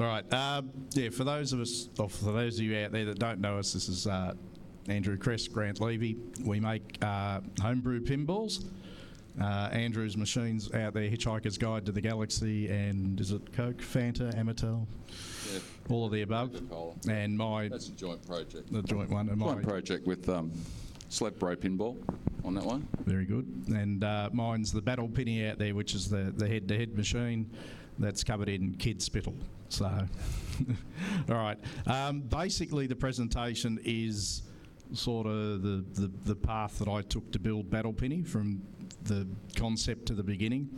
All right. For those of you out there that don't know us, this is Andrew Kress, Grant Levey. We make Homebrew pinballs. Andrew's machines out there, Hitchhiker's Guide to the Galaxy, and is it Coke, Fanta, Amatel? Yeah, all of the above. And that's a joint project. The joint one. And joint project with Bro Pinball on that one. Very good. And mine's the Battle Penny out there, which is the head-to-head machine that's covered in kid spittle. So, all right. Basically, the presentation is sort of the path that I took to build Battle Penny, from the concept to the beginning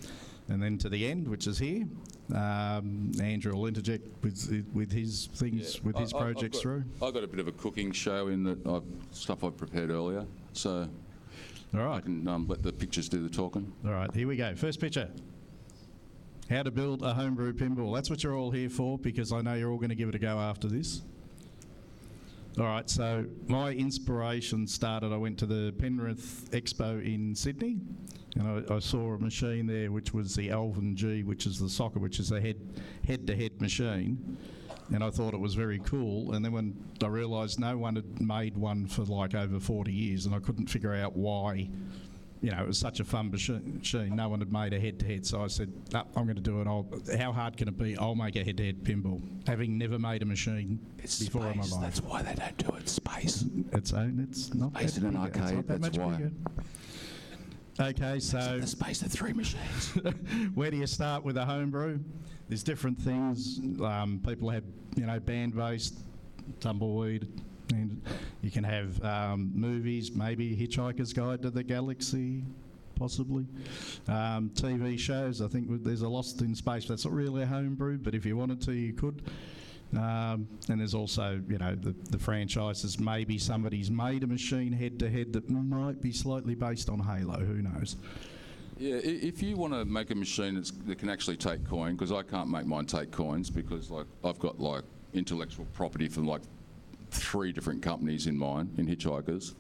and then to the end, which is here. Andrew will interject with his things, with his projects through. I've got a bit of a cooking show in that stuff I've prepared earlier, so all right. I can let the pictures do the talking. All right, here we go. First picture. How to build a homebrew pinball. That's what you're all here for, because I know you're all going to give it a go after this. All right, so my inspiration started, I went to the Penrith Expo in Sydney, and I saw a machine there which was the Alvin G, which is the soccer, which is a head-to-head machine, and I thought it was very cool. And then when I realised no one had made one for like over 40 years, and I couldn't figure out why, it was such a fun machine, no one had made a head-to-head. So I said, no, I'm going to do it. How hard can it be? I'll make a head-to-head pinball, having never made a machine before in my life. That's why they don't do it. Space. It's not space in an arcade. That's why. Okay, so the space of 3 machines. Where do you start with a homebrew? There's different things. People have, band-based, tumbleweed. And you can have movies, maybe Hitchhiker's Guide to the Galaxy, possibly. TV shows, I think there's a Lost in Space. That's not really a homebrew, but if you wanted to, you could. And there's also, the franchises. Maybe somebody's made a machine head-to-head that might be slightly based on Halo. Who knows? Yeah, if you want to make a machine that can actually take coin, because I can't make mine take coins, because I've got intellectual property from 3 different companies in mine, in Hitchhikers.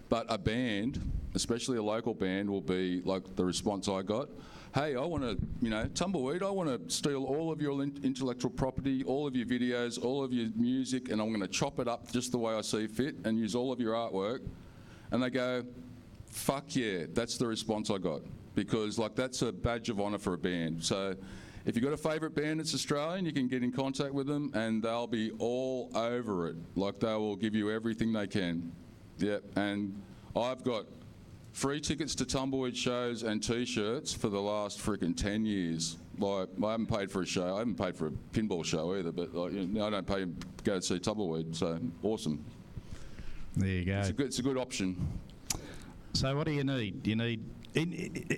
But a band, especially a local band, will be like the response I got. Hey, I want to, Tumbleweed, I want to steal all of your intellectual property, all of your videos, all of your music, and I'm going to chop it up just the way I see fit and use all of your artwork. And they go, fuck yeah, that's the response I got. Because that's a badge of honour for a band. So if you've got a favourite band that's Australian, you can get in contact with them and they'll be all over it. They will give you everything they can. Yep, and I've got free tickets to Tumbleweed shows and T-shirts for the last freaking 10 years. I haven't paid for a show. I haven't paid for a pinball show either, but I don't pay to go to see Tumbleweed, so awesome. There you go. It's a good option. So what do you need? You need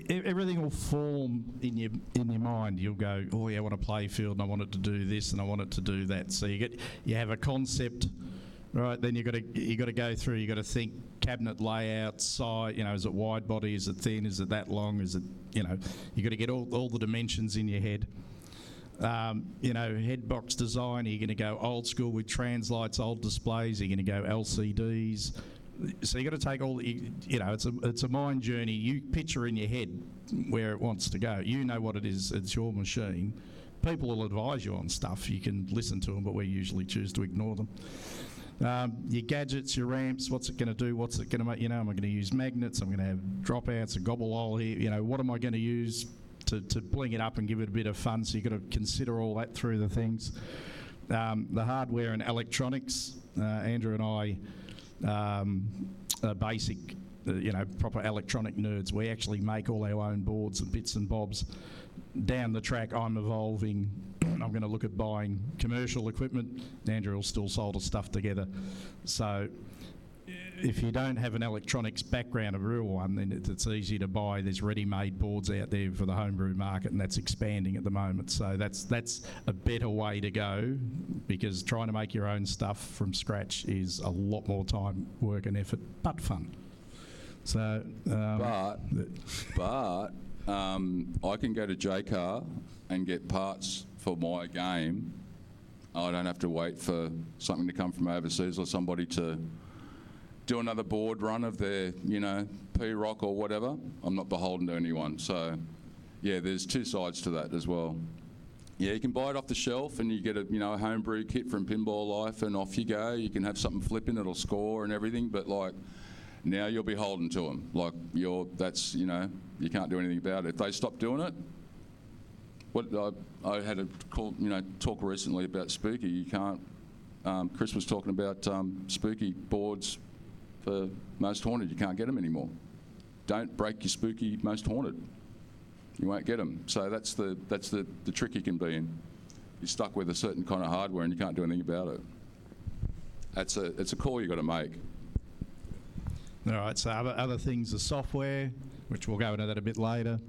everything will form in your mind. You'll go, oh yeah, I want a play field and I want it to do this and I want it to do that. So you have a concept, right? Then you got to go through. You got to think cabinet layout, size. Is it wide body? Is it thin? Is it that long? Is it you got to get all the dimensions in your head. Head box design. Are you going to go old school with translights, old displays? Are you going to go LCDs? So you got to take all. It's a mind journey. You picture in your head where it wants to go. You know what it is. It's your machine. People will advise you on stuff. You can listen to them, but we usually choose to ignore them. Your gadgets, your ramps. What's it going to do? What's it going to make? Am I going to use magnets? I'm going to have dropouts, a gobble hole here. What am I going to use to bling it up and give it a bit of fun? So you got to consider all that through the things. The hardware and electronics. Andrew and I. Basic, proper electronic nerds. We actually make all our own boards and bits and bobs. Down the track, I'm evolving. I'm going to look at buying commercial equipment. Andrew will still solder stuff together. So if you don't have an electronics background, a real one, then it's easy to buy. There's ready-made boards out there for the homebrew market, and that's expanding at the moment. So that's a better way to go, because trying to make your own stuff from scratch is a lot more time, work and effort, but fun. So, but I can go to JCar and get parts for my game. I don't have to wait for something to come from overseas or somebody to do another board run of their, P-Rock or whatever. I'm not beholden to anyone. So, yeah, there's 2 sides to that as well. Yeah, you can buy it off the shelf, and you get a a homebrew kit from Pinball Life, and off you go. You can have something flipping, it'll score and everything. But like now, you're beholden to them. Like you can't do anything about it. If they stop doing it, I had a talk recently about Spooky. You can't. Chris was talking about Spooky boards for Most Haunted. You can't get them anymore. Don't break your Spooky Most Haunted. You won't get them. So that's the trick you can be in. You're stuck with a certain kind of hardware and you can't do anything about it. It's a call you've got to make. All right, so other things are software, which we'll go into that a bit later.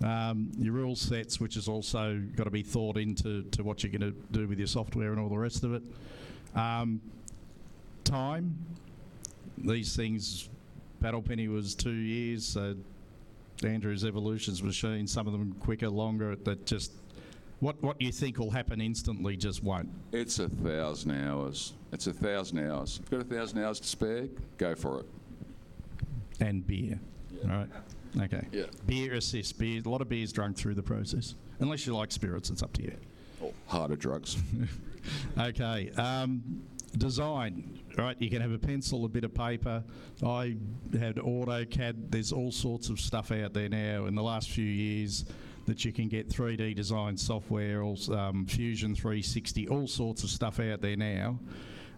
Your rule sets, which has also got to be thought into what you're going to do with your software and all the rest of it. Time. These things, Battle Penny was 2 years, so Andrew's Evolutions machine, some of them quicker, longer, that just, what you think will happen instantly just won't. It's 1,000 hours. It's 1,000 hours. If you've got 1,000 hours to spare, go for it. And beer. Yeah. All right. Okay. Yeah. Beer assists. Beer. A lot of beer's drunk through the process. Unless you like spirits, it's up to you. Or harder drugs. Okay. Design. Right. You can have a pencil, a bit of paper. I had AutoCAD. There's all sorts of stuff out there now in the last few years that you can get 3D design software, Fusion 360, all sorts of stuff out there now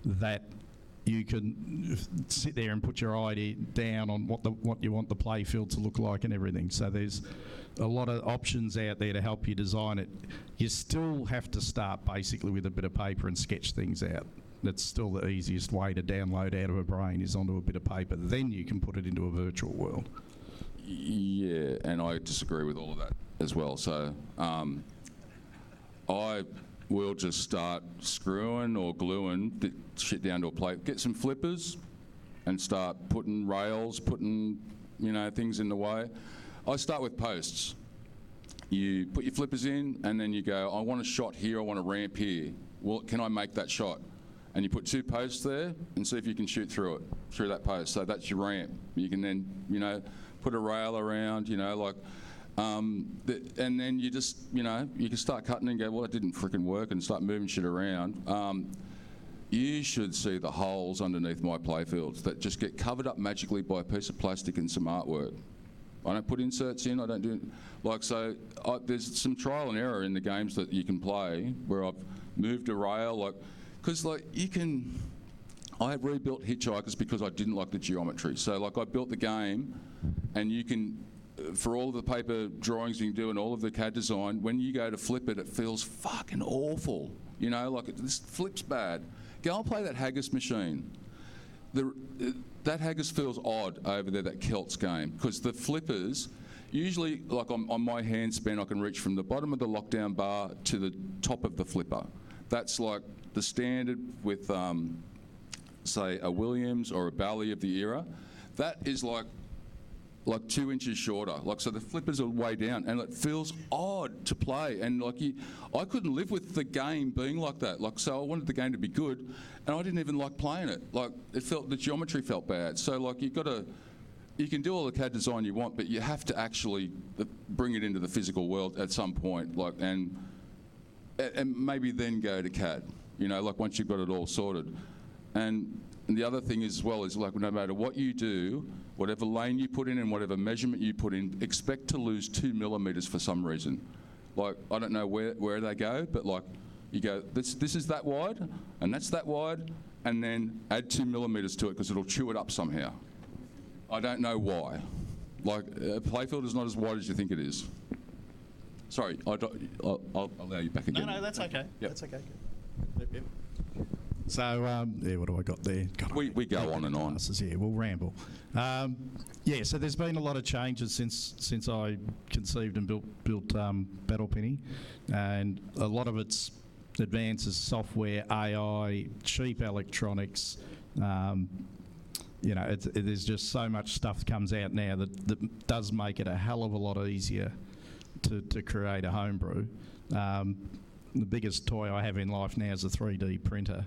that you can sit there and put your idea down on what you want the play field to look like and everything. So there's a lot of options out there to help you design it. You still have to start basically with a bit of paper and sketch things out. That's still the easiest way to download out of a brain is onto a bit of paper. Then you can put it into a virtual world. Yeah, and I disagree with all of that as well. So I will just start screwing or gluing the shit down to a plate. Get some flippers and start putting rails, putting things in the way. I start with posts. You put your flippers in and then you go, I want a shot here, I want a ramp here. Well, can I make that shot? And you put 2 posts there and see if you can shoot through that post. So that's your ramp. You can then, put a rail around, and then you just, you can start cutting and go, well, it didn't freaking work, and start moving shit around. You should see the holes underneath my playfields that just get covered up magically by a piece of plastic and some artwork. I don't put inserts in, I don't do, there's some trial and error in the games that you can play where I've moved a rail, because I rebuilt Hitchhikers because I didn't like the geometry. So I built the game and you can, for all of the paper drawings you can do and all of the CAD design, when you go to flip it, it feels fucking awful. This flips bad. Go and play that Haggis machine. That Haggis feels odd over there, that Celts game, because the flippers, usually on my hand span, I can reach from the bottom of the lockdown bar to the top of the flipper. That's like the standard with, say, a Williams or a Bally of the era. That is like 2 inches shorter. So the flippers are way down, and it feels odd to play. And I couldn't live with the game being like that. So I wanted the game to be good, and I didn't even like playing it. The geometry felt bad. So you can do all the CAD design you want, but you have to actually bring it into the physical world at some point. And maybe then go to CAD. Once you've got it all sorted. And the other thing as well is no matter what you do, whatever lane you put in and whatever measurement you put in, expect to lose 2 millimetres for some reason. I don't know where they go, but you go, this is that wide, and that's that wide, and then add 2 millimetres to it because it'll chew it up somehow. I don't know why. A playfield is not as wide as you think it is. Sorry, I'll allow you back again. No, that's okay. Yep. That's okay. Yep. So, what do I got there? God, we go on and on. Yeah, we'll ramble. So there's been a lot of changes since I conceived and built Battle Penny, and a lot of it's advances, software, AI, cheap electronics. There's just so much stuff comes out now that does make it a hell of a lot easier to create a homebrew. The biggest toy I have in life now is a 3D printer,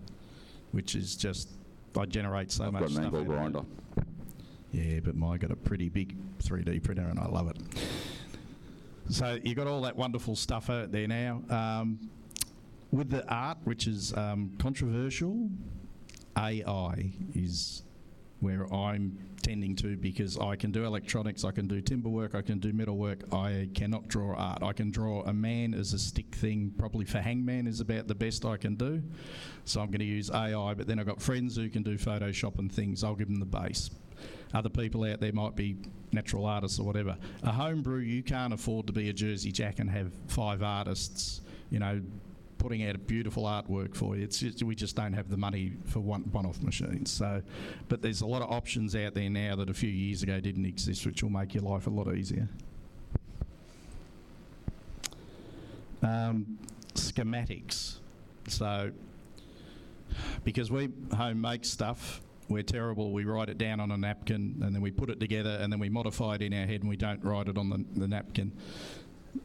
which is just, I generate so much stuff. I've got an angle grinder. Yeah, but mine got a pretty big 3D printer and I love it. So you've got all that wonderful stuff out there now. With the art, which is controversial, AI is where I'm tending to, because I can do electronics, I can do timber work, I can do metal work. I cannot draw art. I can draw a man as a stick thing, probably for hangman is about the best I can do. So I'm going to use AI, but then I've got friends who can do Photoshop and things. I'll give them the base. Other people out there might be natural artists or whatever. A homebrew, you can't afford to be a Jersey Jack and have 5 artists, you know, putting out a beautiful artwork for you. It's just, we just don't have the money for one-off machines. So, but there's a lot of options out there now that a few years ago didn't exist, which will make your life a lot easier. Schematics. So, because we home make stuff, we're terrible. We write it down on a napkin and then we put it together and then we modify it in our head and we don't write it on the napkin.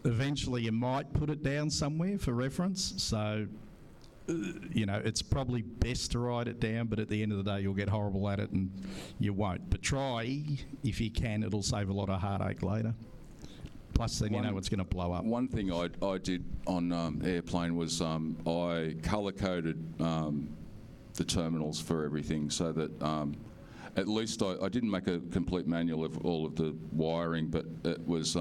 Eventually you might put it down somewhere for reference, so you know, it's probably best to write it down, but at the end of the day you'll get horrible at it and you won't. But try, if you can, it'll save a lot of heartache later. Plus then you know it's going to blow up. One thing I did on Airplane was I colour-coded the terminals for everything, so that at least I didn't make a complete manual of all of the wiring, but it was...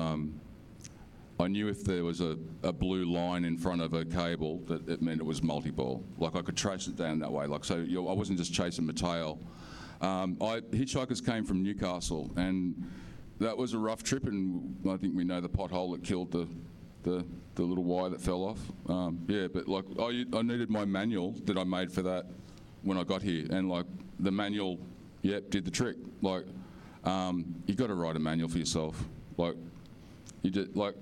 I knew if there was a blue line in front of a cable that it meant it was multi-ball. Like I could trace it down that way. Like so, I wasn't just chasing my tail. Hitchhikers came from Newcastle, and that was a rough trip. And I think we know the pothole that killed the little wire that fell off. Yeah, but like I needed my manual that I made for that when I got here, and like the manual, yep, did the trick. Like you got to write a manual for yourself. Like you did, like.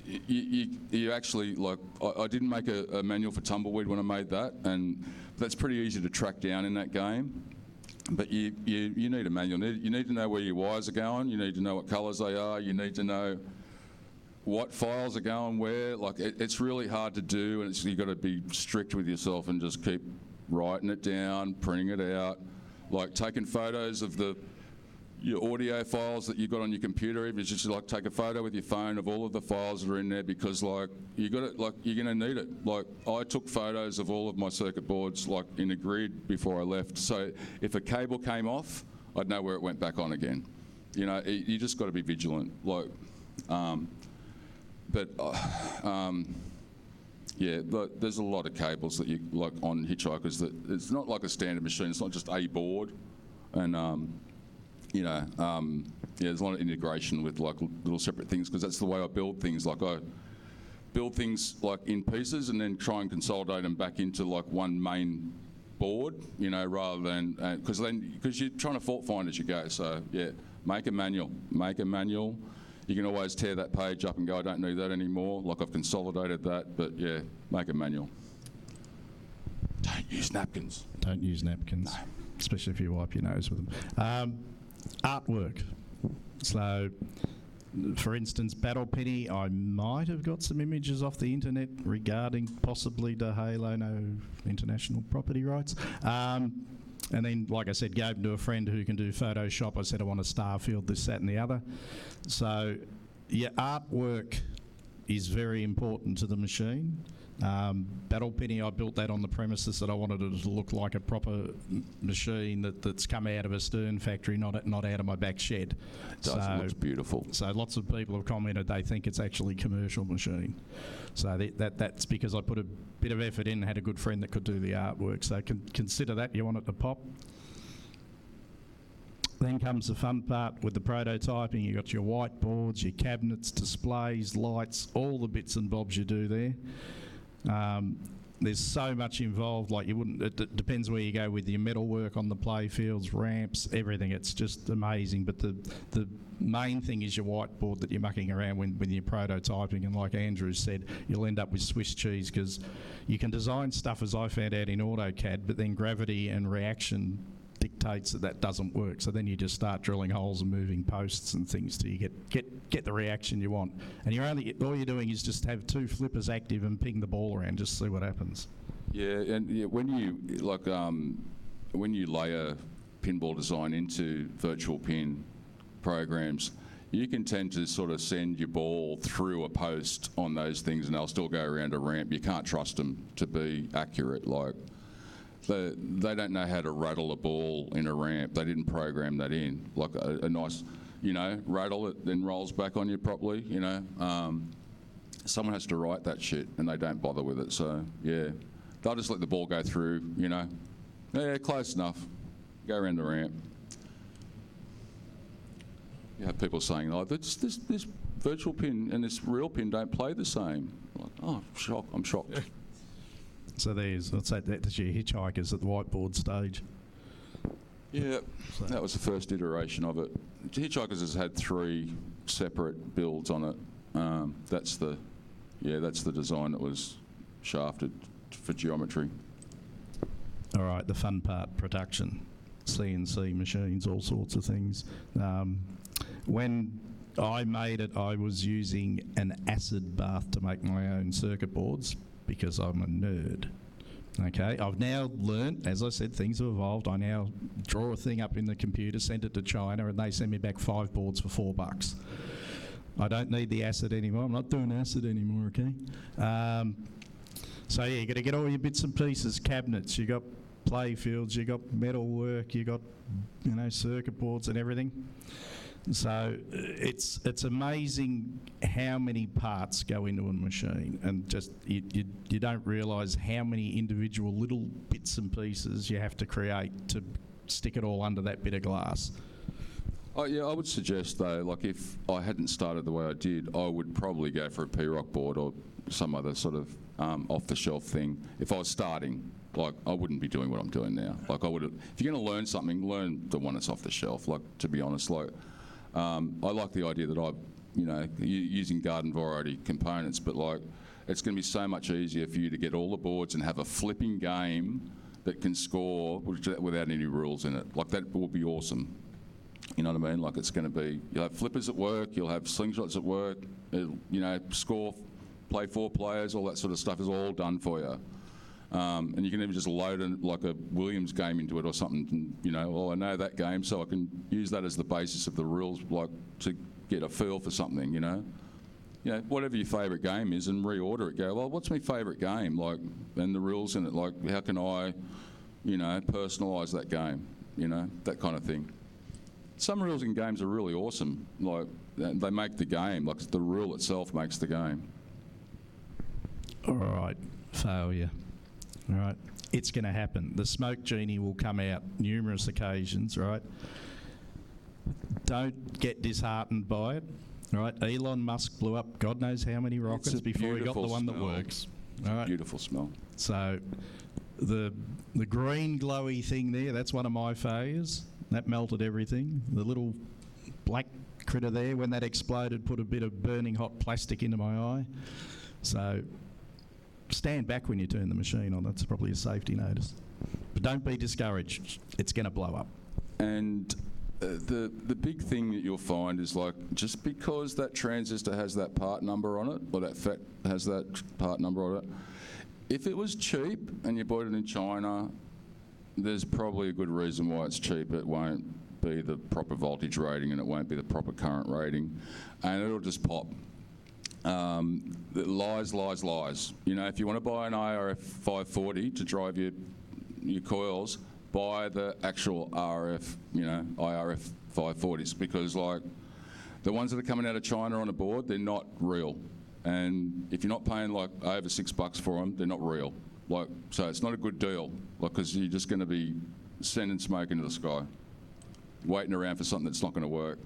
You actually, like, I didn't make a manual for tumbleweed when I made that, and that's pretty easy to track down in that game. But you need a manual. You need to know where your wires are going. You need to know what colours they are. You need to know what files are going where. Like, it's really hard to do, and you've got to be strict with yourself and just keep writing it down, printing it out, like taking photos of your audio files that you got on your computer. Even just like take a photo with your phone of all of the files that are in there, because like you're gonna need it. Like I took photos of all of my circuit boards like in a grid before I left, so if a cable came off, I'd know where it went back on again. You know, you just got to be vigilant. Like, yeah, but there's a lot of cables that you like on hitchhikers that it's not like a standard machine. It's not just a board, and you know, yeah, there's a lot of integration with like little separate things, because that's the way I build things. Like I build things like in pieces and then try and consolidate them back into like one main board, you know, rather than, because you're trying to fault find as you go. So yeah, make a manual. You can always tear that page up and go, I don't need that anymore. Like I've consolidated that, but yeah, make a manual. Don't use napkins. Don't use napkins, no. Especially if you wipe your nose with them. Artwork. So, for instance, Battle Penny, I might have got some images off the internet regarding possibly the Halo, no international property rights. And then, like I said, gave them to a friend who can do Photoshop. I said, I want a Starfield, this, that and the other. So, yeah, artwork is very important to the machine. Battle Penny, I built that on the premises that I wanted it to look like a proper machine that's come out of a Stern factory, not out of my back shed. It does, it looks beautiful. So lots of people have commented they think it's actually a commercial machine. So that's because I put a bit of effort in and had a good friend that could do the artwork. So consider that, you want it to pop. Then comes the fun part with the prototyping. You've got your whiteboards, your cabinets, displays, lights, all the bits and bobs you do there. There's so much involved, like it depends where you go with your metal work on the play fields, ramps, everything. It's just amazing. But the main thing is your whiteboard that you're mucking around when you're prototyping. And like Andrew said, you'll end up with Swiss cheese, because you can design stuff, as I found out, in AutoCAD, but then gravity and reaction dictates that doesn't work. So then you just start drilling holes and moving posts and things till you get the reaction you want. And all you're doing is just have 2 flippers active and ping the ball around, just see what happens. Yeah, and yeah, when you layer pinball design into virtual pin programs, you can tend to sort of send your ball through a post on those things and they'll still go around a ramp. You can't trust them to be accurate. Like, they don't know how to rattle a ball in a ramp. They didn't program that in. Like a nice, you know, rattle it, then rolls back on you properly, you know. Someone has to write that shit and they don't bother with it. So, yeah, they'll just let the ball go through, you know. Yeah, close enough. Go around the ramp. You have people saying, oh, this virtual pin and this real pin don't play the same. Like, oh, I'm shocked. So let's say that's your hitchhikers at the whiteboard stage. Yeah, so that was the first iteration of it. Hitchhikers has had 3 separate builds on it. That's the design that was shafted for geometry. All right, the fun part, production. CNC machines, all sorts of things. When I made it, I was using an acid bath to make my own circuit boards because I'm a nerd. Okay, I've now learnt, as I said, things have evolved. I now draw a thing up in the computer, send it to China, and they send me back 5 boards for $4. I don't need the acid anymore. I'm not doing acid anymore, okay? So yeah, you got to get all your bits and pieces, cabinets, you got play fields, you got metal work, you got, you know, circuit boards and everything. So it's amazing how many parts go into a machine, and just you don't realise how many individual little bits and pieces you have to create to stick it all under that bit of glass. Oh yeah, I would suggest though, like if I hadn't started the way I did, I would probably go for a P-Rock board or some other sort of off-the-shelf thing. If I was starting, like I wouldn't be doing what I'm doing now. Like I would, if you're going to learn something, learn the one that's off the shelf. Like, to be honest, like I like the idea that using garden variety components, but like it's going to be so much easier for you to get all the boards and have a flipping game that can score without any rules in it. Like that will be awesome. You know what I mean? Like it's going to be, you'll have flippers at work, you'll have slingshots at work, score, play 4 players, all that sort of stuff is all done for you. And you can even just load like a Williams game into it or something, and, I know that game, so I can use that as the basis of the rules, like to get a feel for something, whatever your favourite game is, and reorder it. Go, well, what's my favourite game? Like, and the rules in it, like how can I, personalise that game, that kind of thing. Some rules in games are really awesome. Like they make the game. Like the rule itself makes the game. All right, failure. All right, it's going to happen. The smoke genie will come out numerous occasions. Right. Don't get disheartened by it. All right. Elon Musk blew up God knows how many rockets before he got the one that works. All right. Beautiful smell. So the green glowy thing there, that's one of my failures. That melted everything. The little black critter there, when that exploded, put a bit of burning hot plastic into my eye. So stand back when you turn the machine on. That's probably a safety notice. But don't be discouraged. It's going to blow up. And the big thing that you'll find is, like, just because that transistor has that part number on it, or that FET has that part number on it, if it was cheap and you bought it in China, there's probably a good reason why it's cheap. It won't be the proper voltage rating and it won't be the proper current rating, and it'll just pop. Lies. If you want to buy an IRF 540 to drive your coils, buy the actual RF, IRF 540s, because like the ones that are coming out of China on a board, they're not real. And if you're not paying like over $6 for them, they're not real. Like, so it's not a good deal, like, because you're just going to be sending smoke into the sky, waiting around for something that's not going to work.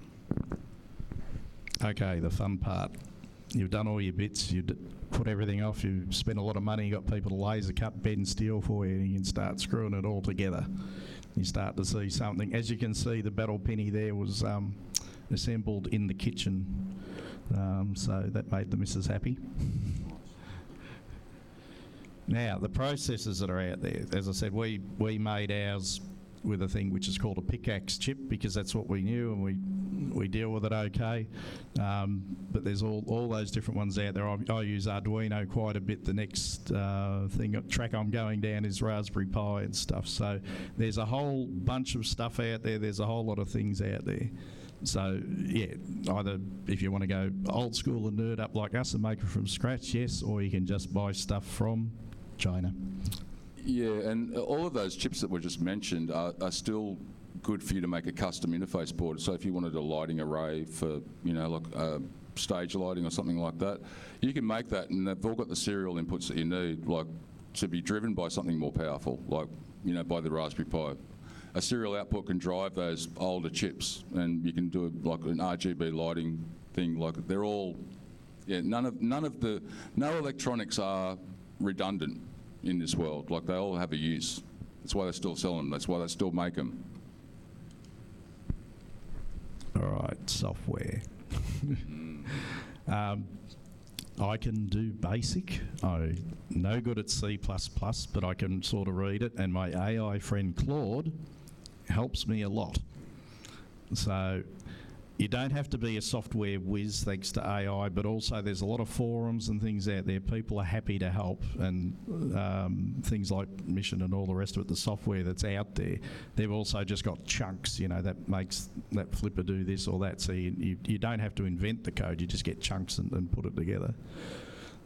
Okay, the fun part. You've done all your bits, you've put everything off, you've spent a lot of money, you've got people to laser cut, bend and steel for you, and you can start screwing it all together. You start to see something. As you can see, the battle penny there was assembled in the kitchen, so that made the missus happy. Now, the processors that are out there, as I said, we made ours with a thing which is called a pickaxe chip, because that's what we knew, and we deal with it okay. But there's all those different ones out there. I use Arduino quite a bit. The next track I'm going down is Raspberry Pi and stuff. So there's a whole bunch of stuff out there. There's a whole lot of things out there. So, yeah, either if you want to go old school and nerd up like us and make it from scratch, yes, or you can just buy stuff from China. Yeah, and all of those chips that were just mentioned are still good for you to make a custom interface board. So if you wanted a lighting array for, like stage lighting or something like that, you can make that, and they've all got the serial inputs that you need, like to be driven by something more powerful, like, by the Raspberry Pi. A serial output can drive those older chips, and you can do like an RGB lighting thing. Like they're all, no electronics are redundant in this world. Like they all have a use. That's why they still sell them. That's why they still make them. All right, software. I can do BASIC. I'm no good at C++, but I can sort of read it, and my AI friend Claude helps me a lot. So you don't have to be a software whiz thanks to AI, but also there's a lot of forums and things out there. People are happy to help, and things like Mission and all the rest of it, the software that's out there, they've also just got chunks, that makes that flipper do this or that. So you don't have to invent the code, you just get chunks and put it together.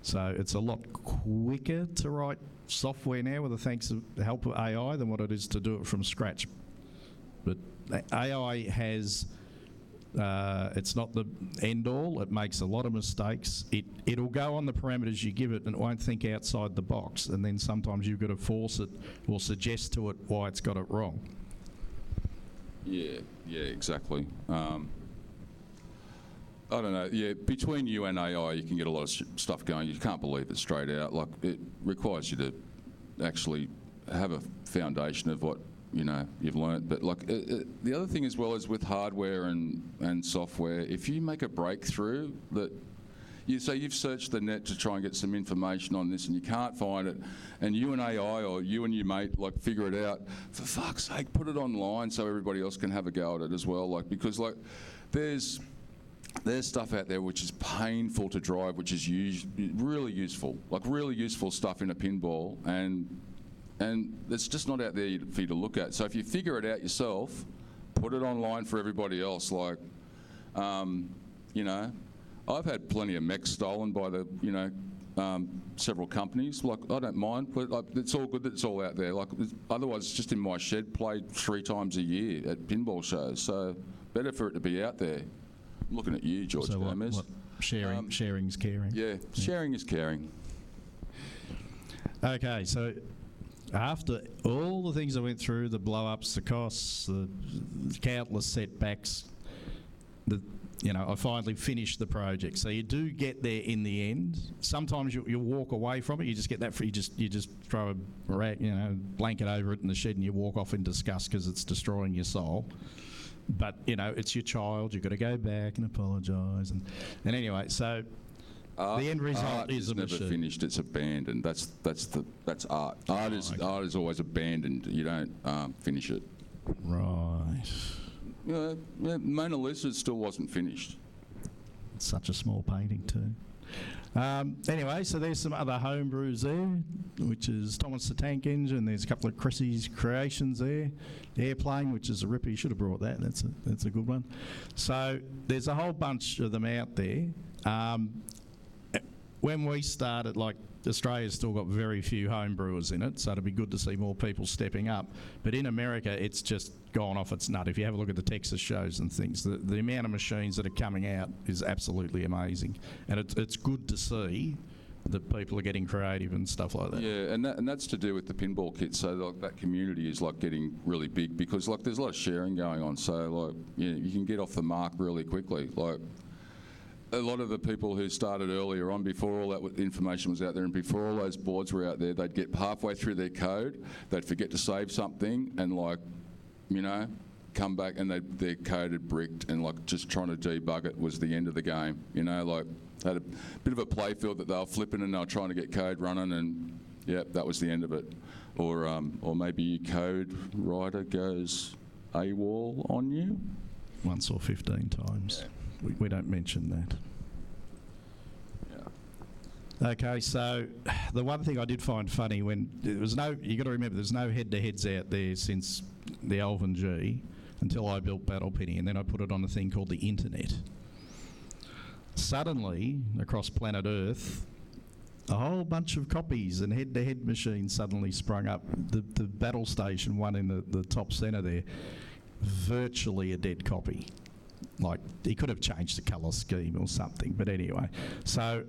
So it's a lot quicker to write software now with the help of AI than what it is to do it from scratch. But AI has... it's not the end all. It makes a lot of mistakes. It'll go on the parameters you give it, and it won't think outside the box. And then sometimes you've got to force it or suggest to it why it's got it wrong. Yeah, exactly. I don't know. Yeah, between you and AI, you can get a lot of stuff going. You can't believe it straight out. Like it requires you to actually have a foundation of what you've learnt. But like the other thing as well is with hardware and software, if you make a breakthrough that you've searched the net to try and get some information on this and you can't find it, and you and AI or you and your mate figure it out, for fuck's sake, put it online so everybody else can have a go at it as well. Because there's stuff out there which is painful to drive, which is really useful, really useful stuff in a pinball, and it's just not out there for you to look at. So if you figure it out yourself, put it online for everybody else. I've had plenty of mechs stolen by the, several companies. I don't mind, but it's all good that it's all out there. Otherwise, it's just in my shed, played 3 times a year at pinball shows. So better for it to be out there. I'm looking at you, George Gomez. What sharing's caring. Yeah, sharing is caring. Okay, so after all the things I went through, the blow-ups, the costs, the countless setbacks, I finally finished the project. So you do get there in the end. Sometimes you walk away from it. You just get that. You just throw a blanket over it in the shed and you walk off in disgust because it's destroying your soul. But it's your child. You've got to go back and apologise. And anyway, so. The end result is a machine. Never finished. It's abandoned. That's art. Art is always abandoned. You don't finish it. Right. Mona Lisa still wasn't finished. It's such a small painting too. Anyway, so there's some other homebrews there, which is Thomas the Tank Engine. There's a couple of Kress's creations there. Airplane, which is a ripper. You should have brought that. That's a good one. So there's a whole bunch of them out there. When we started, Australia's still got very few home brewers in it, so it'd be good to see more people stepping up. But in America, it's just gone off its nut. If you have a look at the Texas shows and things, the amount of machines that are coming out is absolutely amazing. And it's good to see that people are getting creative and stuff like that. Yeah, and that's to do with the pinball kits. So that community is getting really big because there's a lot of sharing going on. So you can get off the mark really quickly. A lot of the people who started earlier on, before all that information was out there and before all those boards were out there, they'd get halfway through their code, they'd forget to save something and come back and their code had bricked and just trying to debug it was the end of the game. They had a bit of a play field that they were flipping and they were trying to get code running and that was the end of it. Or maybe your code writer goes AWOL on you. Once or 15 times. Yeah. We don't mention that. Yeah. Okay, so the one thing I did find funny when you got to remember there's no head-to-heads out there since the Alvin G. until I built Battle Penny, and then I put it on a thing called the internet. Suddenly, across planet Earth, a whole bunch of copies and head-to-head machines suddenly sprung up. The battle station one in the top centre there, virtually a dead copy. Like, he could have changed the colour scheme or something, but anyway. So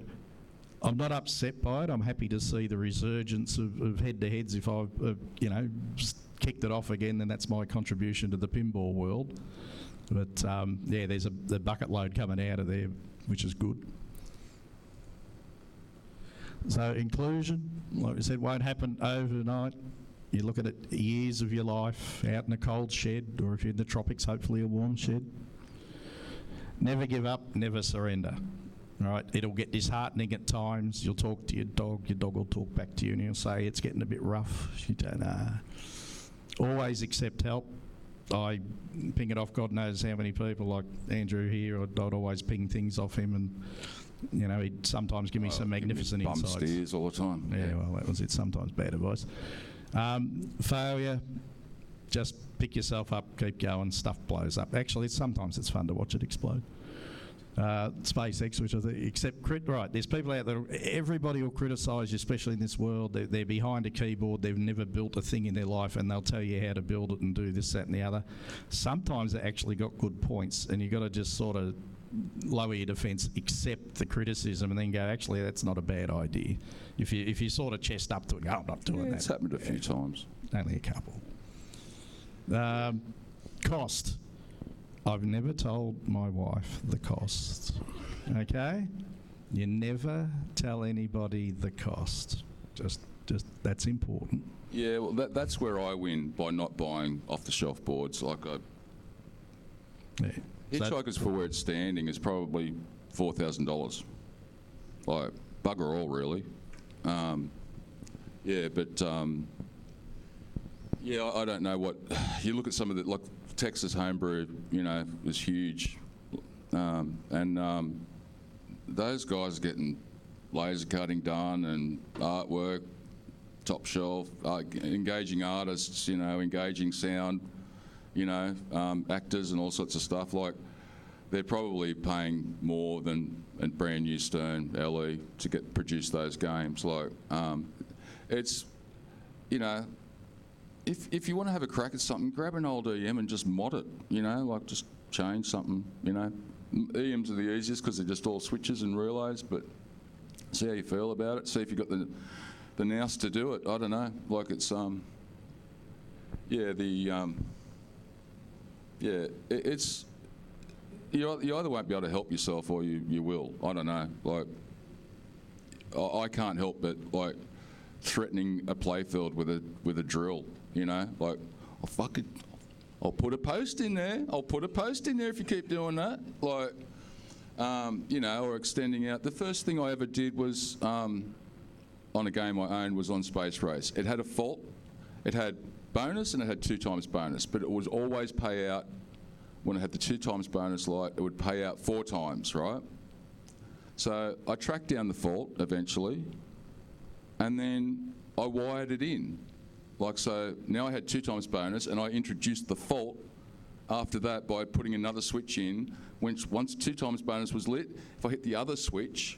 I'm not upset by it. I'm happy to see the resurgence of head-to-heads. If I've, kicked it off again, then that's my contribution to the pinball world. But, yeah, there's the bucket load coming out of there, which is good. So inclusion, like I said, won't happen overnight. You're looking at years of your life out in a cold shed, or if you're in the tropics, hopefully a warm shed. Never give up, never surrender. Right? It'll get disheartening at times. You'll talk to your dog will talk back to you, and he'll say, it's getting a bit rough. You don't know. Always accept help. I ping it off God knows how many people, like Andrew here. I'd always ping things off him, and he'd sometimes give me some magnificent insights. Bum steers all the time. Yeah, well, that was it. Sometimes bad advice. Failure, just pick yourself up, keep going, stuff blows up. Actually, sometimes it's fun to watch it explode. SpaceX, which I think, right, there's people out there, everybody will criticise you, especially in this world. They're behind a keyboard, they've never built a thing in their life, and they'll tell you how to build it and do this, that and the other. Sometimes they actually got good points, and you've got to just sort of lower your defence, accept the criticism, and then go, actually, that's not a bad idea. If you sort of chest up to it, go, I'm not doing that. It's happened a few times. Only a couple. Cost. I've never told my wife the cost. Okay? You never tell anybody the cost. Just that's important. Yeah, well, that's where I win by not buying off-the-shelf boards. Like Yeah. Hitchhikers for where it's standing is probably $4,000. Like, bugger all, really. Yeah, but yeah, I don't know what you look at. Some of the, like Texas Homebrew, is huge, and those guys are getting laser cutting done and artwork, top shelf, engaging artists, engaging sound, actors and all sorts of stuff. Like, they're probably paying more than a brand new Stern LE to produce those games. Like, it's, if you want to have a crack at something, grab an old EM and just mod it, like just change something, EMs are the easiest because they're just all switches and relays, but see how you feel about it. See if you've got the nous to do it. I don't know. Like, it's, it's, you either won't be able to help yourself or you will. I don't know. Like, I can't help but, like, threatening a playfield with a drill, like, I'll put a post in there. I'll put a post in there if you keep doing that. Like, or extending out. The first thing I ever did was, on a game I owned, was on Space Race. It had a fault. It had bonus and it had 2 times bonus, but it would always pay out. When it had the 2 times bonus light, it would pay out 4 times, right? So I tracked down the fault eventually, and then I wired it in. Like, so now I had 2 times bonus, and I introduced the fault after that by putting another switch in. Once 2 times bonus was lit, if I hit the other switch,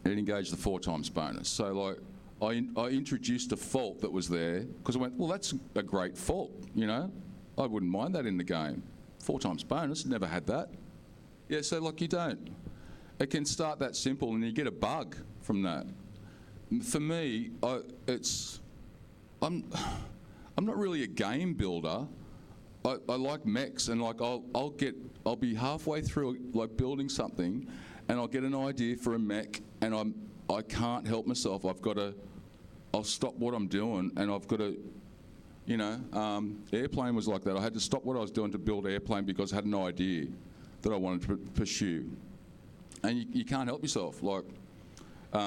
it engaged the 4 times bonus. So, like, I introduced a fault that was there because I went, well, that's a great fault, I wouldn't mind that in the game. 4 times bonus, never had that. Yeah, so, like, you don't. It can start that simple and you get a bug from that. For me, I'm not really a game builder. I like mechs, and like I'll be halfway through like building something, and I'll get an idea for a mech, and I can't help myself. I'll stop what I'm doing, and I've got to, Airplane was like that. I had to stop what I was doing to build Airplane because I had an idea that I wanted to pursue, and you can't help yourself. Like, the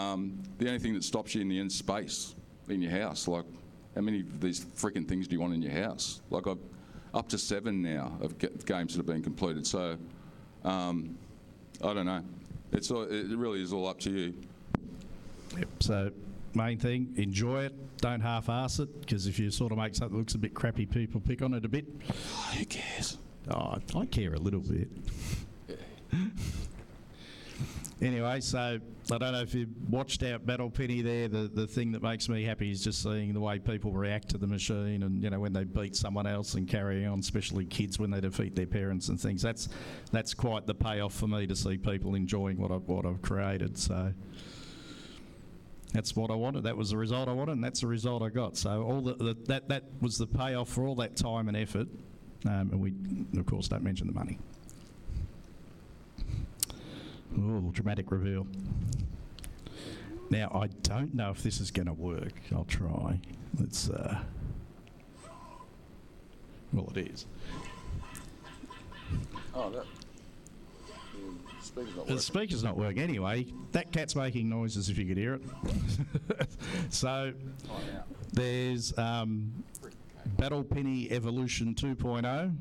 only thing that stops you in the end is space in your house. Like, how many of these freaking things do you want in your house? Like, I've up to 7 now of games that have been completed. So, I don't know. It really is all up to you. Yep. So, main thing. Enjoy it. Don't half-ass it, because if you sort of make something that looks a bit crappy, people pick on it a bit. Who cares? Oh, I care a little bit. Anyway, so I don't know if you watched our Battle Penny there. The thing that makes me happy is just seeing the way people react to the machine, and when they beat someone else and carry on, especially kids when they defeat their parents and things. That's quite the payoff for me, to see people enjoying what I've created. So that's what I wanted. That was the result I wanted, and that's the result I got. So all that was the payoff for all that time and effort. And we, of course, don't mention the money. Oh, dramatic reveal. Now, I don't know if this is going to work. I'll try. Let's, well, it is. Oh, that. The speaker's not working. The speaker's not working. Anyway, that cat's making noises if you could hear it. So, there's Battle Penny Evolution 2.0.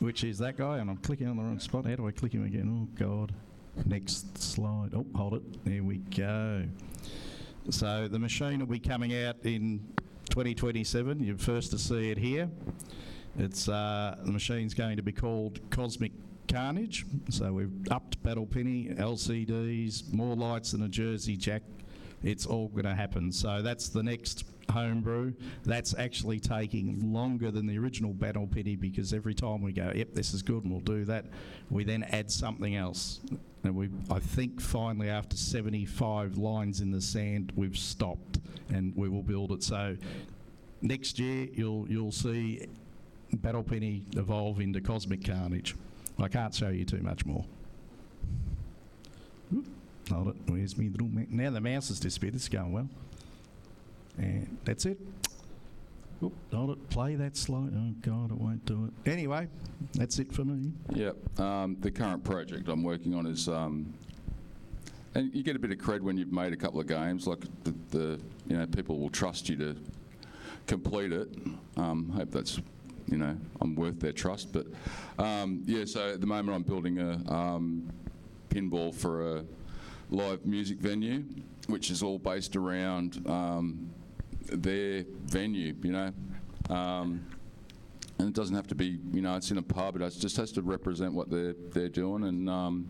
Which is that guy, and I'm clicking on the wrong spot. How do I click him again? Oh, God. Next slide. Oh, hold it. There we go. So the machine will be coming out in 2027. You're first to see it here. It's the machine's going to be called Cosmic Carnage. So we've upped Battle Penny, LCDs, more lights than a Jersey Jack. It's all going to happen. So that's the next Homebrew. That's actually taking longer than the original Battle Penny, because every time we go, yep, this is good and we'll do that, we then add something else. And I think finally, after 75 lines in the sand, we've stopped and we will build it. So next year you'll see Battle Penny evolve into Cosmic Carnage. I can't show you too much more. Oop, hold it. Where's me little now the mouse has disappeared. It's going well. And that's it. Oop, hold it. Play that slide. Oh, God, it won't do it. Anyway, that's it for me. Yep. The current project I'm working on is, and you get a bit of cred when you've made a couple of games. Like people will trust you to complete it. Hope that's, I'm worth their trust. But so at the moment I'm building a pinball for a live music venue, which is all based around their venue, and it doesn't have to be, it's in a pub. It just has to represent what they're doing, and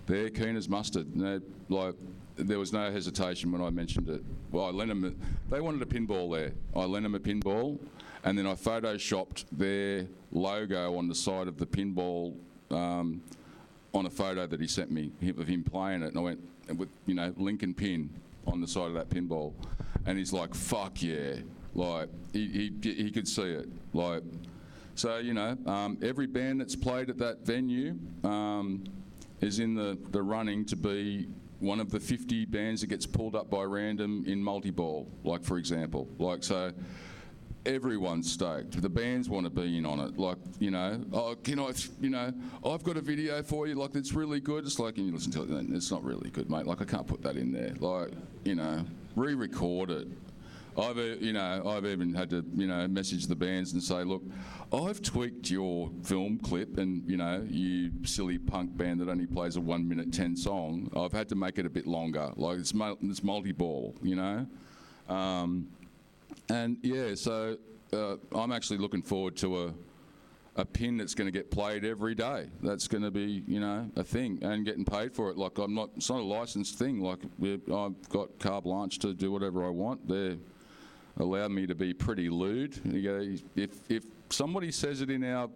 they're keen as mustard. There was no hesitation when I mentioned it. Well, I lent them. They wanted a pinball there. I lent them a pinball, and then I photoshopped their logo on the side of the pinball on a photo that he sent me of him playing it, and I went with Lincoln Pin on the side of that pinball, and he's like, fuck yeah, like he could see it, like, so every band that's played at that venue is in the running to be one of the 50 bands that gets pulled up by random in multi-ball, like, for example, like, so everyone's stoked. The bands want to be in on it. Like, oh, can I, I've got a video for you, like, that's really good. It's like, and you listen to it, it's not really good, mate. Like, I can't put that in there. Like, re-record it. I've even had to, message the bands and say, look, I've tweaked your film clip, and, you silly punk band that only plays a 1 minute 10 song, I've had to make it a bit longer. Like, it's multi-ball, and yeah, so I'm actually looking forward to a pin that's going to get played every day. That's going to be, a thing, and getting paid for it. Like, it's not a licensed thing. Like, I've got carte blanche to do whatever I want. They allow me to be pretty lewd. If somebody says it in our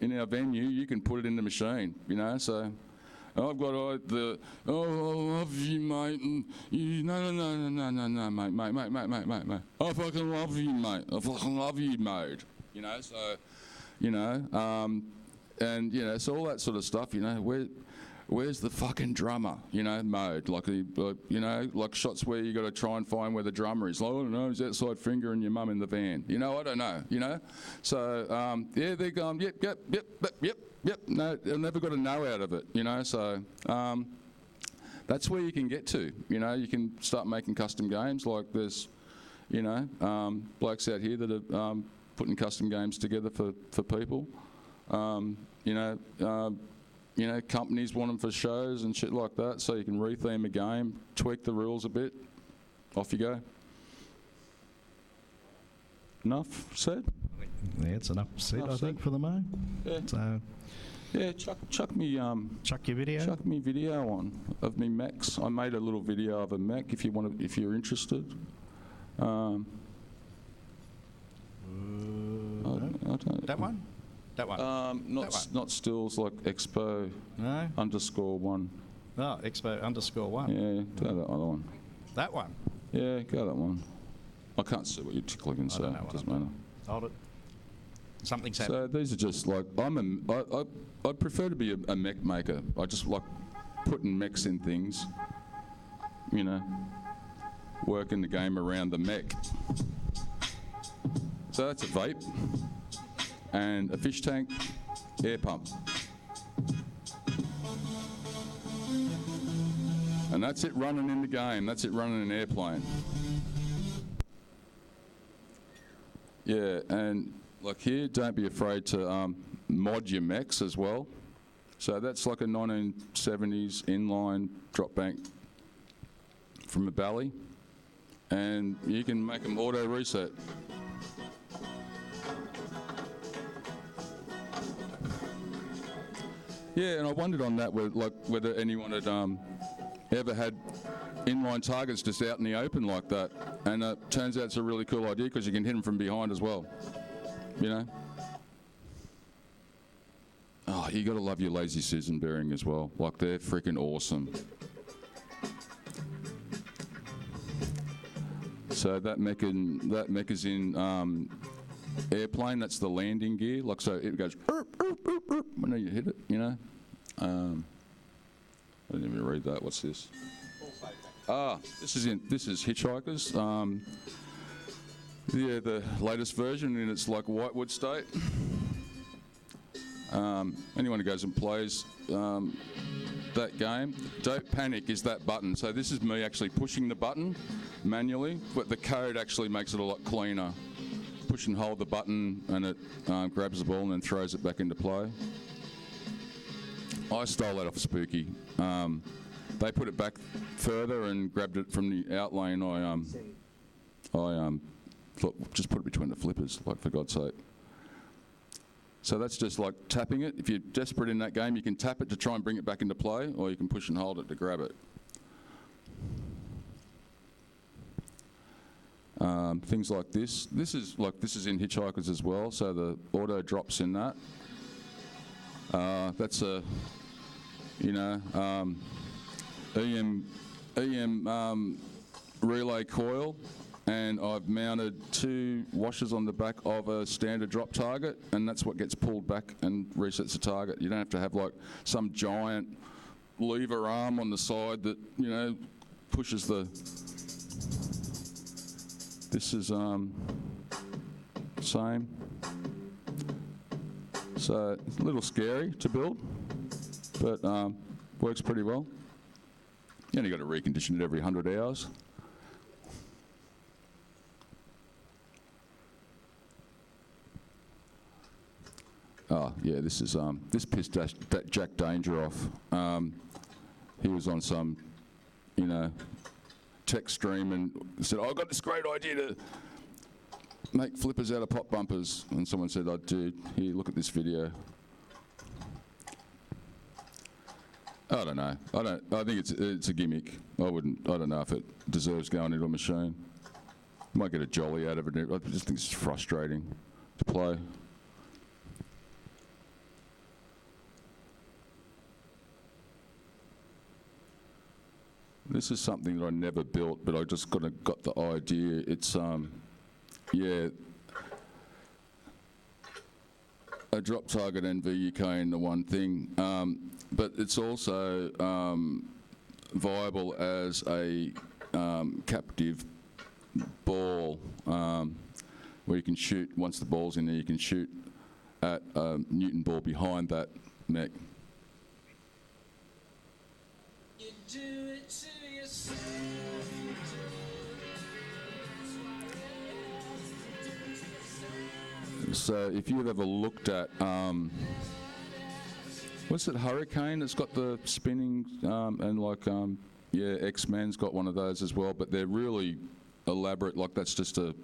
venue, you can put it in the machine. So. I've got I love you, mate. And no, mate. I fucking love you, mate. I fucking love you, mate. So, and so all that sort of stuff. Where's the fucking drummer? Mode, like shots where you got to try and find where the drummer is. Like, I don't know, he's outside fingering your mum in the van. I don't know. So they're going, yep. No, I never got a no out of it, So that's where you can get to. You can start making custom games. Like, there's, blokes out here that are putting custom games together for people. you know, companies want them for shows and shit like that, so you can retheme a game, tweak the rules a bit, off you go. Enough said? Yeah, it's enough said, Enough I think, said. for the moment. Yeah. So, Yeah, chuck me chuck your video. chuck me video on of me mechs. I made a little video of a mech if you're interested. I don't, That one? That one? not stills, like Expo No? _1. Oh, Expo_1. Yeah, go that other one. That one? Yeah, go that one. I can't see what you're clicking, so don't know it what doesn't I'm matter. Hold it. Something's happening. So these are just like, I prefer to be a mech maker. I just like putting mechs in things, you know, working the game around the mech. So that's a vape and a fish tank, air pump. And that's it running in the game. That's it running an airplane. Yeah, and like here, don't be afraid to mod your mechs as well. So that's like a 1970s inline drop bank from a Bally, and you can make them auto reset. Yeah, and I wondered on that whether anyone had ever had inline targets just out in the open like that, and it turns out it's a really cool idea because you can hit them from behind as well, you know. Oh, you got to love your lazy Susan bearing as well. Like, they're freaking awesome. So that mech is in airplane. That's the landing gear. Like, so it goes when you hit it, you know. I didn't even read that. What's this? This is Hitchhikers. Yeah, the latest version in its like Whitewood state. Anyone who goes and plays that game, don't panic is that button. So this is me actually pushing the button manually, but the code actually makes it a lot cleaner. Push and hold the button and it grabs the ball and then throws it back into play. I stole that off Spooky. They put it back further and grabbed it from the out lane. I thought, just put it between the flippers, like, for God's sake. So that's just like tapping it. If you're desperate in that game, you can tap it to try and bring it back into play, or you can push and hold it to grab it. Things like this. This is in Hitchhikers as well, so the auto drops in that. That's a, you know, EM relay coil, and I've mounted 2 washers on the back of a standard drop target, and that's what gets pulled back and resets the target. You don't have to have like some giant lever arm on the side that, you know, pushes the... This is same. So it's a little scary to build, but works pretty well. You only got to recondition it every 100 hours. Oh yeah, this is this pissed Jack Danger off. He was on some, you know, tech stream and said, "Oh, I've got this great idea to make flippers out of pop bumpers," and someone said, "Oh, dude, here, look at this video." I don't know. I think it's a gimmick. I don't know if it deserves going into a machine. Might get a jolly out of it. I just think it's frustrating to play. This is something that I never built, but I just got the idea. It's yeah, a drop target and VUK in the one thing, but it's also viable as a captive ball, where you can shoot, once the ball's in there, you can shoot at a Newton ball behind that mech. You do it to yourself. So if you've ever looked at what's it, Hurricane? It's got the spinning, and like, yeah, X-Men's got one of those as well, but they're really elaborate. Like, that's just a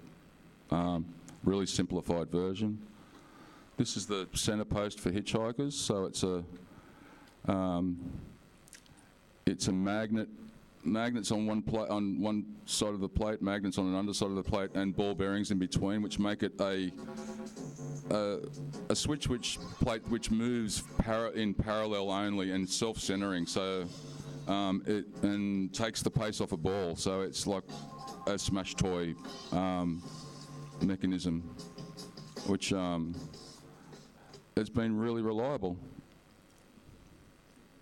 really simplified version. This is the centre post for hitchhikers, so it's a magnet. Magnets on one side of the plate, magnets on an underside of the plate, and ball bearings in between, which make it a switch plate which moves in parallel only and self-centering. So it takes the pace off a ball. So it's like a smash toy mechanism, which has been really reliable.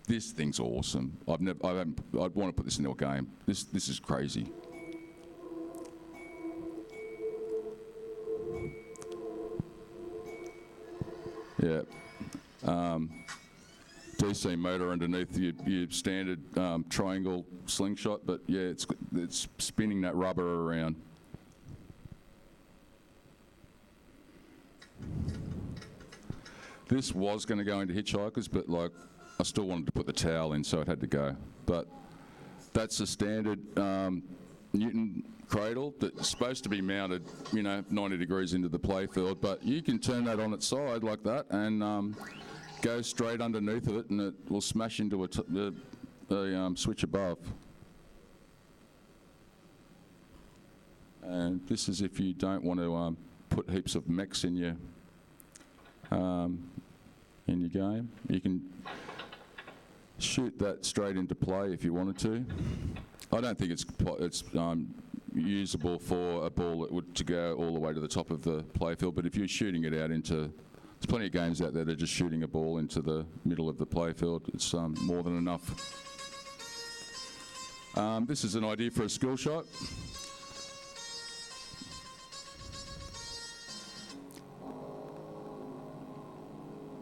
This thing's awesome. I'd want to put this into a game. This is crazy. Yeah. DC motor underneath your standard triangle slingshot, but yeah, it's spinning that rubber around. This was going to go into hitchhikers, but like, I still wanted to put the towel in, so it had to go. But that's a standard Newton cradle that's supposed to be mounted, 90 degrees into the playfield, but you can turn that on its side like that and go straight underneath of it, and it will smash into a switch above. And this is if you don't want to put heaps of mechs in your game. You can shoot that straight into play if you wanted to. I don't think it's usable for a ball that would to go all the way to the top of the playfield, but if you're shooting it out into, there's plenty of games out there that are just shooting a ball into the middle of the playfield. It's more than enough. This is an idea for a skill shot.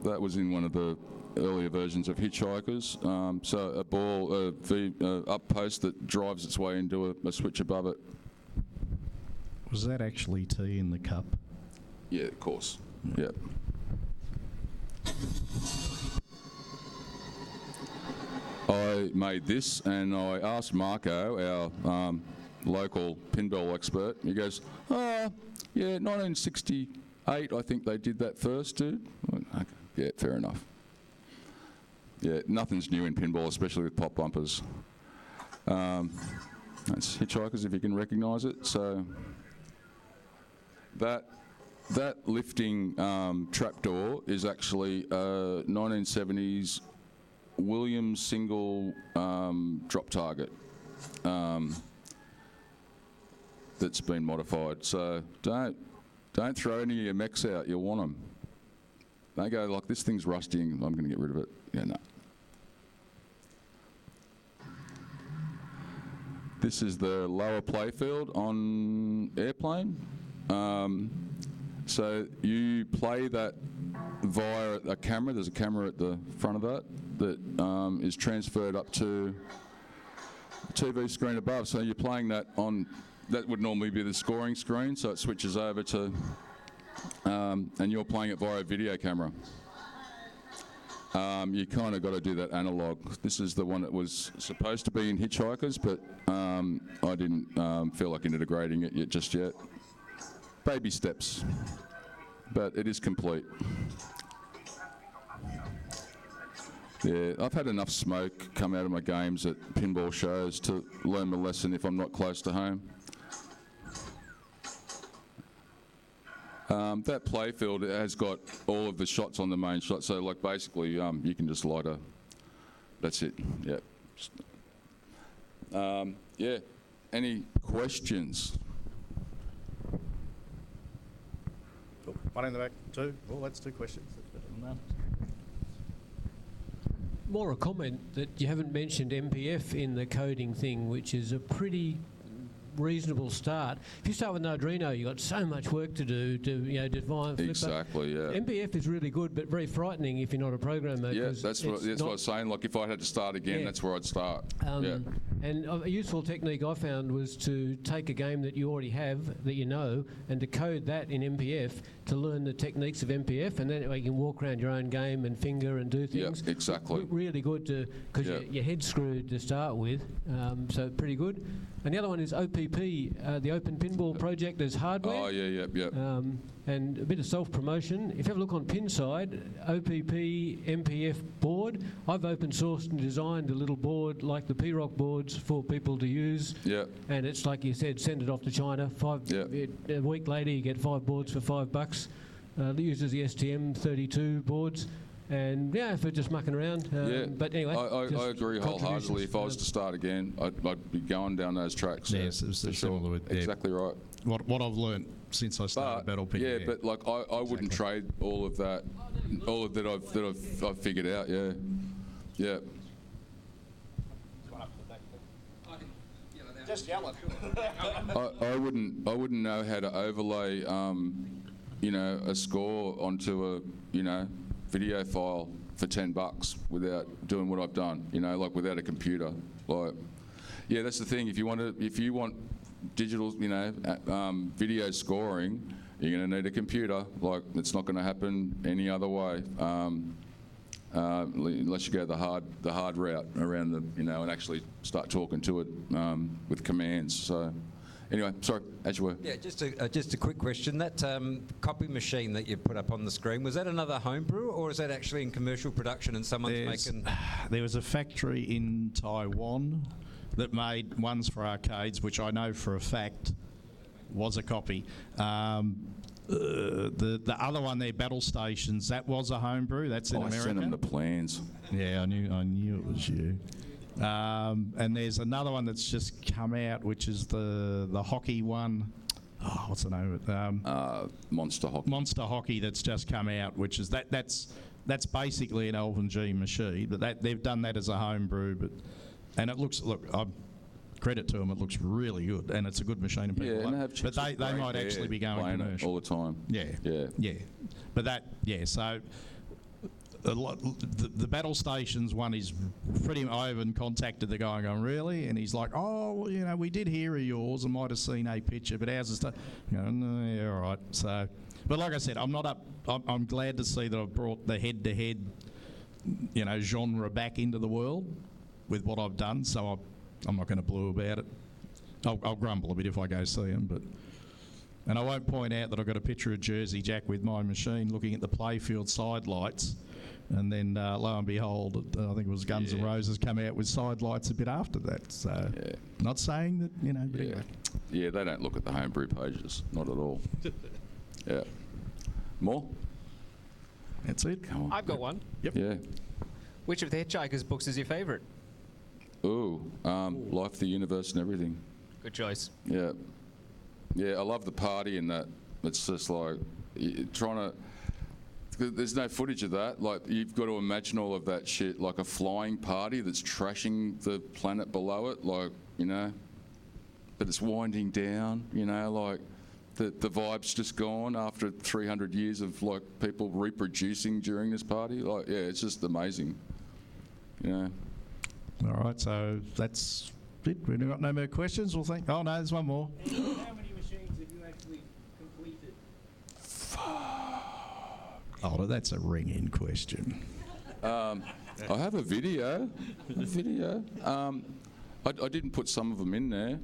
That was in one of the earlier versions of hitchhikers. So a ball, up post that drives its way into a switch above it. Was that actually tea in the cup? Yeah, of course. Yeah. I made this, and I asked Marco, our local pinball expert. He goes, "Oh, yeah, 1968. I think they did that first, dude." I went, okay, yeah, fair enough. Yeah, nothing's new in pinball, especially with pop bumpers. That's hitchhikers, if you can recognise it. So that lifting trapdoor is actually a 1970s Williams single drop target that's been modified. So don't throw any of your mechs out. You'll want them. They go like, this thing's rusty, I'm going to get rid of it. Yeah, no. This is the lower playfield on airplane. So you play that via a camera. There's a camera at the front of that is transferred up to the TV screen above. So you're playing that on, that would normally be the scoring screen, so it switches over to, and you're playing it via a video camera. You kind of got to do that analog. This is the one that was supposed to be in hitchhikers, but I didn't feel like integrating it just yet. Baby steps, but it is complete. Yeah, I've had enough smoke come out of my games at pinball shows to learn the lesson if I'm not close to home. That playfield has got all of the shots on the main shot, so like basically you can just light a, that's it, yeah. Yeah, any questions? Cool. One in the back, two. Oh, that's two questions. That's better than that. More a comment that you haven't mentioned MPF in the coding thing, which is a pretty reasonable start. If you start with an Arduino, you've got so much work to do to define. Exactly, yeah. MPF is really good, but very frightening if you're not a programmer. Yeah, that's what I was saying. Like if I had to start again, that's where I'd start. Yeah. And a useful technique I found was to take a game that you already have, that you know, and to code that in MPF to learn the techniques of MPF, and then you can walk around your own game and finger and do things. Yeah, exactly. Really good because your head's screwed to start with, so pretty good. And the other one is OPP, the Open Pinball Project as hardware. Oh, yeah. And a bit of self-promotion. If you have a look on Pinside, OPP MPF board, I've open sourced and designed a little board like the P-Rock boards for people to use. Yeah. And it's like you said, send it off to China. A week later, you get 5 boards for $5. It uses the STM32 boards. And for just mucking around. But anyway, I agree wholeheartedly. If I was to start again, I'd be going down those tracks. Yes, it's for similar sure. with Exactly right. What I've learnt since I started Battle Ping. Yeah, but like I wouldn't trade all of that I've figured out. Yeah. Just yell it. I wouldn't know how to overlay a score onto a video file for $10 without doing what I've done, like without a computer. Like, yeah, that's the thing. If you want digital, video scoring, you're going to need a computer. Like, it's not going to happen any other way, unless you go the hard route around and actually start talking to it with commands. So. Anyway, sorry, as you were. Yeah, just a quick question. That copy machine that you put up on the screen, was that another homebrew, or is that actually in commercial production and someone's making... There was a factory in Taiwan that made ones for arcades, which I know for a fact was a copy. The other one there, Battle Stations, that was a homebrew. That's in America. I sent them the plans. Yeah, I knew it was you. And there's another one that's just come out, which is the hockey one. Oh, what's the name of it? Monster Hockey. Monster Hockey that's just come out, which is that's basically an Elvin G machine, but they've done that as a homebrew. And it looks, credit to them, it looks really good, and it's a good machine. And people and but they might actually be going commercial all the time. Yeah. But so. The Battle Stations one is pretty. I even contacted the guy going, really? And he's like, oh, well, we did hear of yours and might have seen a picture, but ours is. No, yeah, all right. So, but like I said, I'm not up. I'm glad to see that I've brought the head-to-head, genre back into the world with what I've done. So I'm not going to blue about it. I'll grumble a bit if I go see him, but. And I won't point out that I've got a picture of Jersey Jack with my machine looking at the playfield side lights. And then, lo and behold, I think it was Guns N' Roses come out with side lights a bit after that. So, not saying that, but anyway. Yeah, they don't look at the homebrew pages, not at all. Yeah. More? That's it. Come on. I've got one. Yep. Yeah. Which of the Hitchhiker's books is your favourite? Ooh, Life, the Universe and Everything. Good choice. Yeah. Yeah, I love the party in that. It's just like, trying to... There's no footage of that. Like, you've got to imagine all of that shit, like a flying party that's trashing the planet below it, like, but it's winding down, like the vibe's just gone after 300 years of, like, people reproducing during this party. Like, yeah, it's just amazing, All right, so that's it. We've got no more questions, we'll think. Oh, no, there's one more. How many machines have you actually completed? Oh, that's a ring-in question. I have a video. I didn't put some of them in there,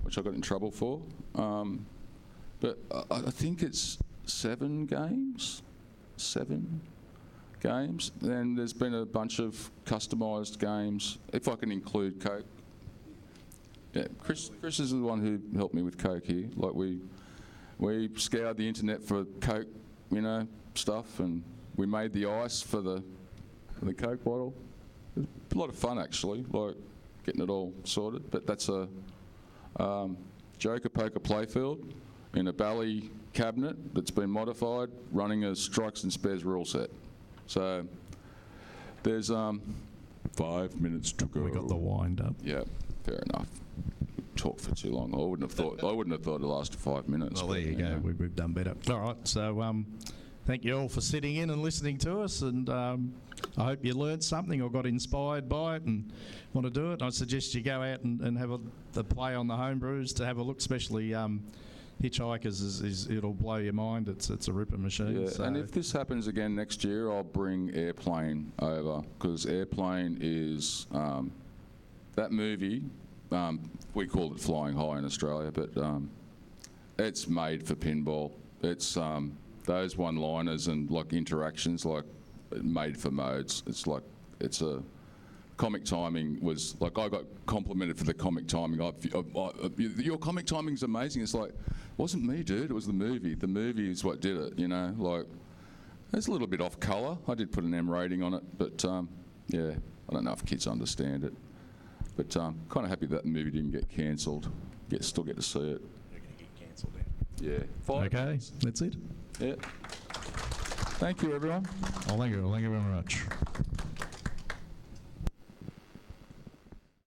which I got in trouble for. But I think it's 7 games. 7 games. Then there's been a bunch of customised games, if I can include Coke. Yeah, Kress is the one who helped me with Coke here. Like, we scoured the internet for Coke, stuff, and we made the ice for the Coke bottle. It was a lot of fun, actually, like getting it all sorted. But that's a Joker Poker playfield in a Bally cabinet that's been modified, running a strikes and spares rule set. So there's 5 minutes to go. We got the wind up. Yeah, fair enough. Talk for too long. I wouldn't have thought it lasted 5 minutes. Well, there you go. We've done better. All right. So thank you all for sitting in and listening to us, and I hope you learned something or got inspired by it and want to do it. I suggest you go out and have the play on the homebrews to have a look, especially Hitchhikers is it'll blow your mind. It's a ripper machine. Yeah, so. and if this happens again next year, I'll bring Airplane over, because Airplane is that movie. We call it Flying High in Australia, but it's made for pinball. It's those one-liners and like interactions, like made for modes. It's a comic timing was like, I got complimented for the comic timing. Your comic timing's amazing. It's like, it wasn't me, dude. It was the movie. The movie is what did it. You know, like it's a little bit off colour. I did put an M rating on it, but yeah, I don't know if kids understand it. But kind of happy that the movie didn't get cancelled. Still get to see it. You're going to get cancelled now. Yeah. 5 Okay, minutes. that's it. Yeah. Thank you, everyone. Thank you very much.